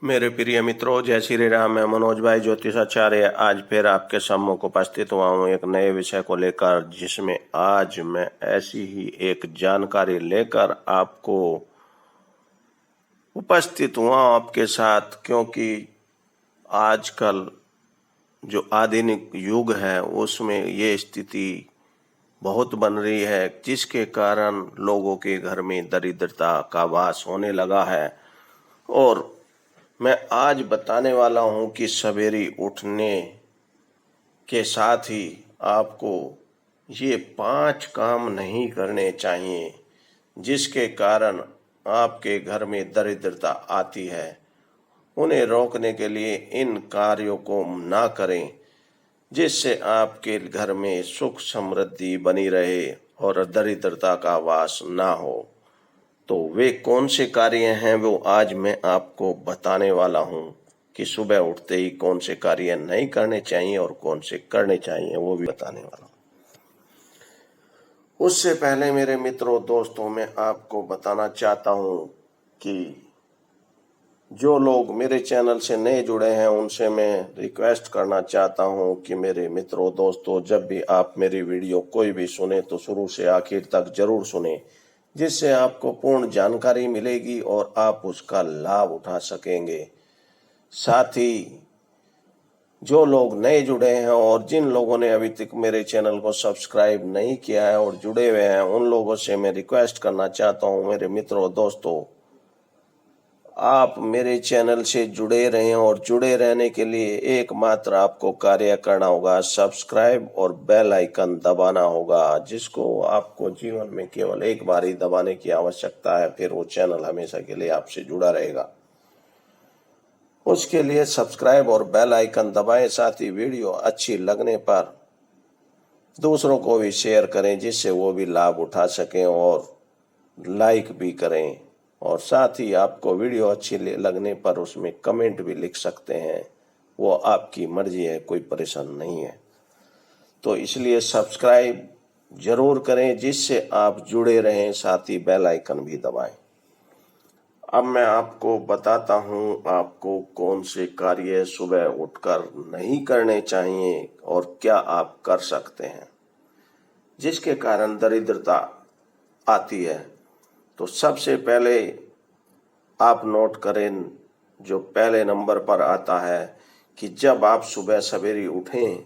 मेरे प्रिय मित्रों, जय श्री राम। मैं मनोज भाई ज्योतिषाचार्य आज फिर आपके सम्मुख उपस्थित हुआ हूँ एक नए विषय को लेकर, जिसमें आज मैं ऐसी ही एक जानकारी लेकर आपको उपस्थित हुआ आपके साथ, क्योंकि आजकल जो आधुनिक युग है उसमें ये स्थिति बहुत बन रही है, जिसके कारण लोगों के घर में दरिद्रता का वास होने लगा है। और मैं आज बताने वाला हूं कि सवेरे उठने के साथ ही आपको ये 5 काम नहीं करने चाहिए, जिसके कारण आपके घर में दरिद्रता आती है। उन्हें रोकने के लिए इन कार्यों को ना करें, जिससे आपके घर में सुख समृद्धि बनी रहे और दरिद्रता का वास ना हो। तो वे कौन से कार्य हैं वो आज मैं आपको बताने वाला हूं कि सुबह उठते ही कौन से कार्य नहीं करने चाहिए और कौन से करने चाहिए, वो भी बताने वाला हूं। उससे पहले मेरे मित्रों दोस्तों, मैं आपको बताना चाहता हूं कि जो लोग मेरे चैनल से नए जुड़े हैं उनसे मैं रिक्वेस्ट करना चाहता हूं कि मेरे मित्रों दोस्तों, जब भी आप मेरी वीडियो कोई भी सुने तो शुरू से आखिर तक जरूर सुने, जिससे आपको पूर्ण जानकारी मिलेगी और आप उसका लाभ उठा सकेंगे। साथ ही जो लोग नए जुड़े हैं और जिन लोगों ने अभी तक मेरे चैनल को सब्सक्राइब नहीं किया है और जुड़े हुए हैं, उन लोगों से मैं रिक्वेस्ट करना चाहता हूं मेरे मित्रों दोस्तों, आप मेरे चैनल से जुड़े रहें और जुड़े रहने के लिए एकमात्र आपको कार्य करना होगा, सब्सक्राइब और बेल आइकन दबाना होगा, जिसको आपको जीवन में केवल एक बार ही दबाने की आवश्यकता है। फिर वो चैनल हमेशा के लिए आपसे जुड़ा रहेगा। उसके लिए सब्सक्राइब और बेल आइकन दबाएं। साथ ही वीडियो अच्छी लगने पर दूसरों को भी शेयर करें, जिससे वो भी लाभ उठा सकें, और लाइक भी करें। और साथ ही आपको वीडियो अच्छी लगने पर उसमें कमेंट भी लिख सकते हैं, वो आपकी मर्जी है, कोई परेशान नहीं है। तो इसलिए सब्सक्राइब जरूर करें, जिससे आप जुड़े रहें, साथ ही बेल आइकन भी दबाएं। अब मैं आपको बताता हूं आपको कौन से कार्य सुबह उठकर नहीं करने चाहिए और क्या आप कर सकते हैं जिसके कारण दरिद्रता आती है। तो सबसे पहले आप नोट करें, जो पहले नंबर पर आता है कि जब आप सुबह सवेरे उठें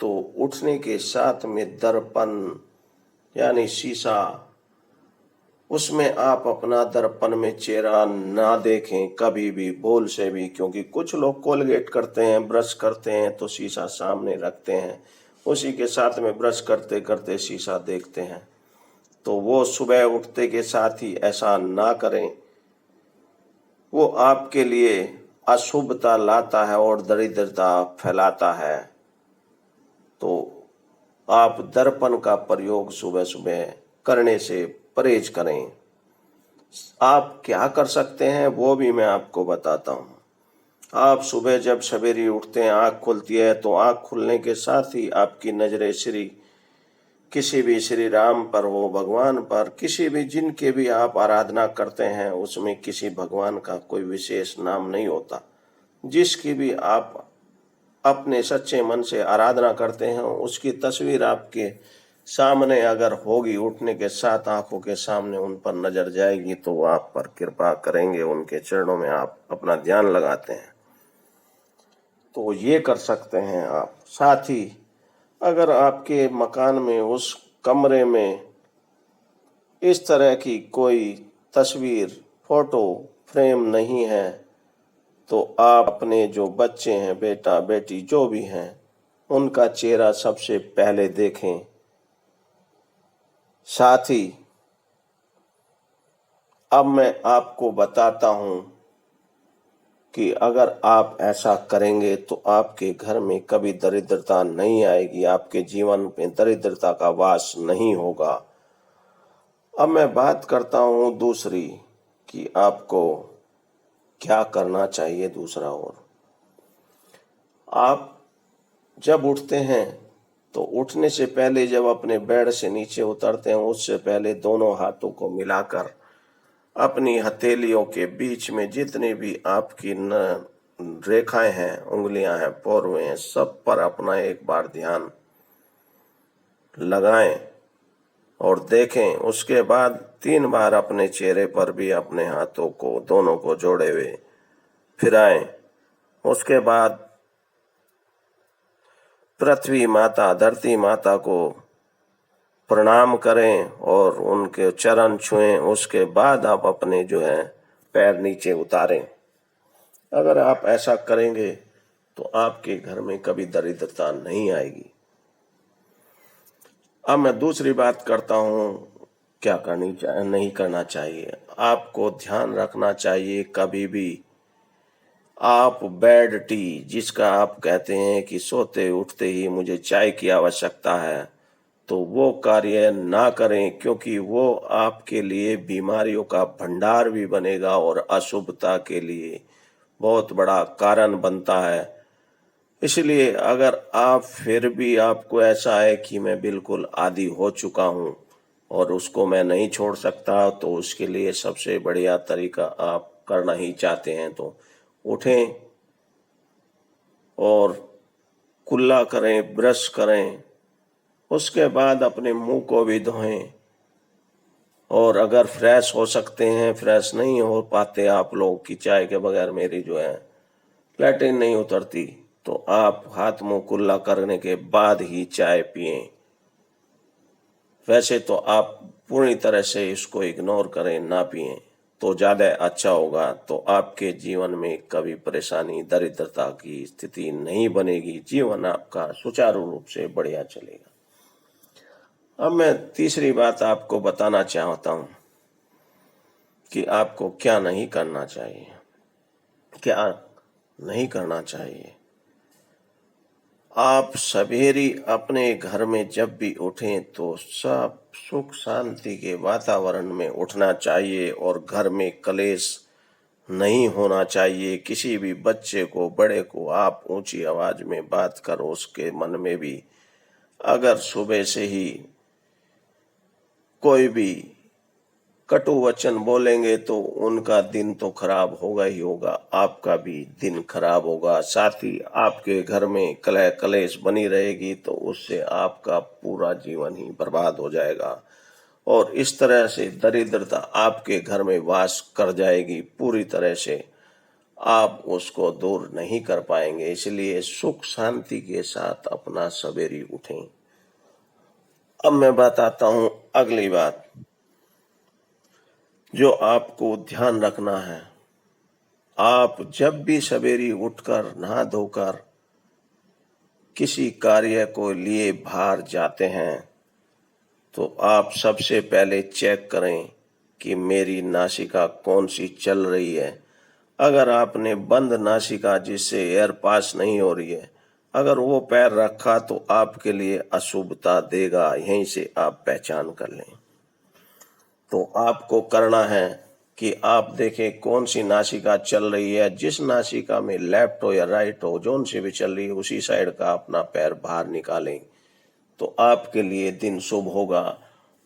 तो उठने के साथ में दर्पण यानी शीशा, उसमें आप अपना दर्पण में चेहरा ना देखें कभी भी, भूल से भी। क्योंकि कुछ लोग कोलगेट करते हैं, ब्रश करते हैं तो शीशा सामने रखते हैं, उसी के साथ में ब्रश करते करते शीशा देखते हैं। तो वो सुबह उठते के साथ ही ऐसा ना करें, वो आपके लिए अशुभता लाता है और दरिद्रता फैलाता है। तो आप दर्पण का प्रयोग सुबह सुबह करने से परहेज करें। आप क्या कर सकते हैं वो भी मैं आपको बताता हूँ। आप सुबह जब सवेरे उठते हैं, आँख खुलती है, तो आँख खुलने के साथ ही आपकी नजरें किसी भी श्री राम पर हो, भगवान पर, किसी भी जिनके भी आप आराधना करते हैं, उसमें किसी भगवान का कोई विशेष नाम नहीं होता, जिसकी भी आप अपने सच्चे मन से आराधना करते हैं उसकी तस्वीर आपके सामने अगर होगी, उठने के साथ आंखों के सामने उन पर नजर जाएगी, तो वो आप पर कृपा करेंगे, उनके चरणों में आप अपना ध्यान लगाते हैं, तो ये कर सकते हैं आप। साथ ही अगर आपके मकान में उस कमरे में इस तरह की कोई तस्वीर, फोटो फ्रेम नहीं है, तो आप अपने जो बच्चे हैं, बेटा बेटी जो भी हैं, उनका चेहरा सबसे पहले देखें। साथ ही अब मैं आपको बताता हूं कि अगर आप ऐसा करेंगे तो आपके घर में कभी दरिद्रता नहीं आएगी, आपके जीवन में दरिद्रता का वास नहीं होगा। अब मैं बात करता हूं दूसरी कि आपको क्या करना चाहिए दूसरा। और आप जब उठते हैं तो उठने से पहले जब अपने बेड से नीचे उतरते हैं, उससे पहले दोनों हाथों को मिलाकर अपनी हथेलियों के बीच में जितनी भी आपकी रेखाएं हैं, उंगलियां हैं, पोरवे हैं, सब पर अपना एक बार ध्यान लगाएं और देखें। उसके बाद 3 बार अपने चेहरे पर भी अपने हाथों को दोनों को जोड़े हुए फिराएं। उसके बाद पृथ्वी माता, धरती माता को प्रणाम करें और उनके चरण छुएं। उसके बाद आप अपने पैर नीचे उतारें। अगर आप ऐसा करेंगे तो आपके घर में कभी दरिद्रता नहीं आएगी। अब मैं दूसरी बात करता हूँ, क्या नहीं करना चाहिए। आपको ध्यान रखना चाहिए, कभी भी आप बेड टी, जिसका आप कहते हैं कि सोते उठते ही मुझे चाय की आवश्यकता है, तो वो कार्य ना करें, क्योंकि वो आपके लिए बीमारियों का भंडार भी बनेगा और अशुभता के लिए बहुत बड़ा कारण बनता है। इसलिए अगर आप फिर भी आपको ऐसा है कि मैं बिल्कुल आदी हो चुका हूँ और उसको मैं नहीं छोड़ सकता, तो उसके लिए सबसे बढ़िया तरीका आप करना ही चाहते हैं तो उठें और कुल्ला करें, ब्रश करें। उसके बाद अपने मुंह को भी धोएं। और अगर फ्रेश हो सकते हैं, फ्रेश नहीं हो पाते आप लोग कि चाय के बगैर मेरी लैट्रिन नहीं उतरती, तो आप हाथ मुंह कुल्ला करने के बाद ही चाय पिएं। वैसे तो आप पूरी तरह से इसको इग्नोर करें, ना पिएं तो ज़्यादा अच्छा होगा। तो आपके जीवन में कभी परेशानी, दरिद्रता की स्थिति नहीं बनेगी। जीवन आपका सुचारू रूप से बढ़िया चलेगा। अब मैं तीसरी बात आपको बताना चाहता हूँ कि आपको क्या नहीं करना चाहिए। क्या नहीं करना चाहिए? आप सवेरे अपने घर में जब भी उठें तो सब सुख शांति के वातावरण में उठना चाहिए और घर में कलेश नहीं होना चाहिए। किसी भी बच्चे को, बड़े को आप ऊंची आवाज में बात करो, उसके मन में भी अगर सुबह से ही कोई भी कटु वचन बोलेंगे तो उनका दिन तो खराब होगा ही होगा, आपका भी दिन खराब होगा। साथ ही आपके घर में कलह कलेश बनी रहेगी तो उससे आपका पूरा जीवन ही बर्बाद हो जाएगा और इस तरह से दरिद्रता आपके घर में वास कर जाएगी पूरी तरह से। आप उसको दूर नहीं कर पाएंगे। इसलिए सुख शांति के साथ अपना सवेरे उठें। अब मैं बताता हूं अगली बात जो आपको ध्यान रखना है। आप जब भी सवेरे उठकर नहा धोकर किसी कार्य को लिए बाहर जाते हैं तो आप सबसे पहले चेक करें कि मेरी नासिका कौन सी चल रही है। अगर आपने बंद नासिका, जिससे एयर पास नहीं हो रही है, अगर वो पैर रखा तो आपके लिए अशुभता देगा। यहीं से आप पहचान कर लें। तो आपको करना है कि आप देखें कौन सी नासिका चल रही है। जिस नासिका में लेफ्ट हो या राइट हो, जोन से भी चल रही है, उसी साइड का अपना पैर बाहर निकालें तो आपके लिए दिन शुभ होगा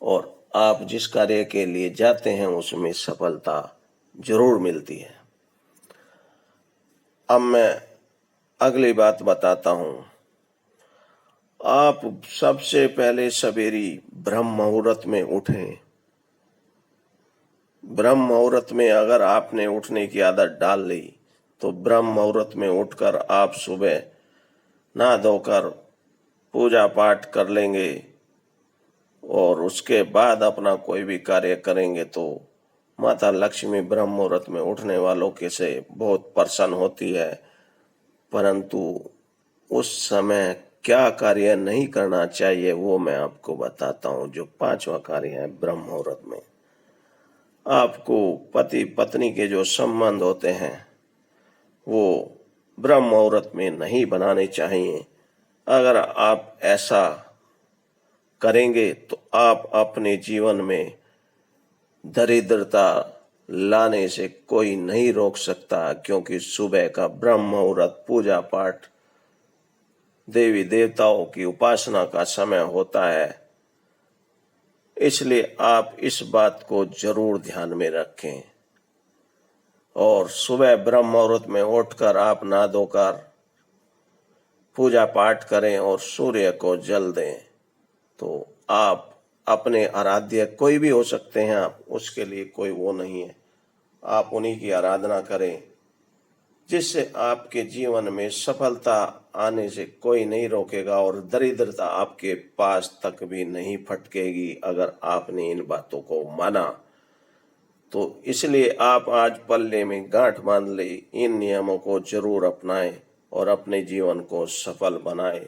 और आप जिस कार्य के लिए जाते हैं उसमें सफलता जरूर मिलती है। अब मैं अगली बात बताता हूं। आप सबसे पहले सवेरे ब्रह्म मुहूर्त में उठें। ब्रह्म मुहूर्त में अगर आपने उठने की आदत डाल ली तो ब्रह्म मुहूर्त में उठकर आप सुबह नहा धोकर पूजा पाठ कर लेंगे और उसके बाद अपना कोई भी कार्य करेंगे तो माता लक्ष्मी ब्रह्म मुहूर्त में उठने वालों के से बहुत प्रसन्न होती है। परंतु उस समय क्या कार्य नहीं करना चाहिए वो मैं आपको बताता हूँ। जो 5वां कार्य है ब्रह्म मुहूर्त में, आपको पति पत्नी के जो संबंध होते हैं वो ब्रह्म मुहूर्त में नहीं बनाने चाहिए। अगर आप ऐसा करेंगे तो आप अपने जीवन में दरिद्रता लाने से कोई नहीं रोक सकता, क्योंकि सुबह का ब्रह्म मुहूर्त पूजा पाठ, देवी देवताओं की उपासना का समय होता है। इसलिए आप इस बात को जरूर ध्यान में रखें। और सुबह ब्रह्म मुहूर्त में उठकर आप नहा धोकर पूजा पाठ करें और सूर्य को जल दें। तो आप अपने आराध्य कोई भी हो सकते हैं, आप उसके लिए कोई वो नहीं है, आप उन्हीं की आराधना करें, जिससे आपके जीवन में सफलता आने से कोई नहीं रोकेगा और दरिद्रता आपके पास तक भी नहीं फटकेगी अगर आपने इन बातों को माना। तो इसलिए आप आज पल्ले में गांठ बांध ले, इन नियमों को जरूर अपनाएं और अपने जीवन को सफल बनाएं।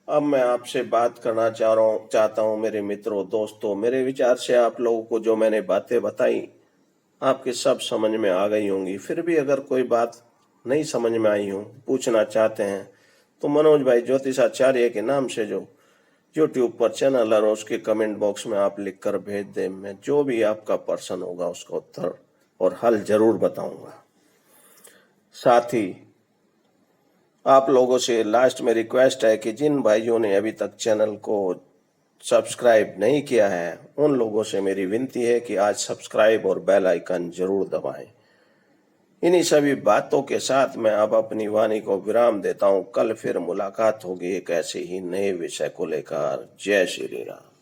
अब मैं आपसे बात करना चाहता हूं मेरे मित्रों, दोस्तों। मेरे विचार से आप लोगों को जो मैंने बातें बताई आपके सब समझ में आ गई होंगी। फिर भी अगर कोई बात नहीं समझ में आई हो, पूछना चाहते हैं, तो मनोज भाई ज्योतिषाचार्य के नाम से जो यूट्यूब पर चैनल है उसके कमेंट बॉक्स में आप लिखकर भेज दें। मैं जो भी आपका प्रश्न होगा उसका उत्तर और हल जरूर बताऊंगा। साथ ही आप लोगों से लास्ट में रिक्वेस्ट है कि जिन भाइयों ने अभी तक चैनल को सब्सक्राइब नहीं किया है, उन लोगों से मेरी विनती है कि आज सब्सक्राइब और बेल आइकन जरूर दबाएं। इन्हीं सभी बातों के साथ मैं अब अपनी वाणी को विराम देता हूं। कल फिर मुलाकात होगी एक ऐसे ही नए विषय को लेकर। जय श्री राम।